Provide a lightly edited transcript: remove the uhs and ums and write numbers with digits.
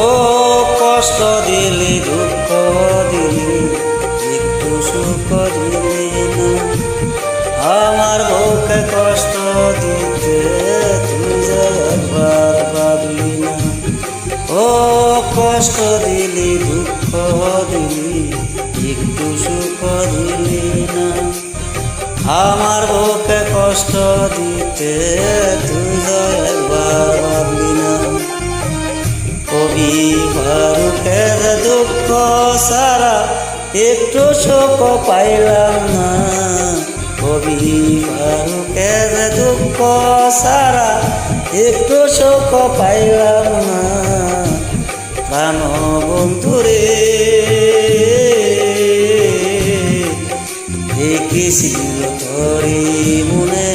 ও কষ্ট দিলি দুঃখ দিলি একটু সুখ দিলি না, আমার বুকে কষ্ট দিতে তুই যে একবার ভাবলি না। ও কষ্ট দিলি দুঃখ দিলি একটু সুখ দিলি না, আমার বুকে কষ্ট দিতে তুই যে একবার ভাবলি না। কবি ফারুকের দুঃখ সারা একটু সুখ পাইলাম না, কবি ফারুকের দুঃখ সারা একটু সুখ পাইলাম না। প্রাণ বন্ধুরে দেখিছিল তোরি মনে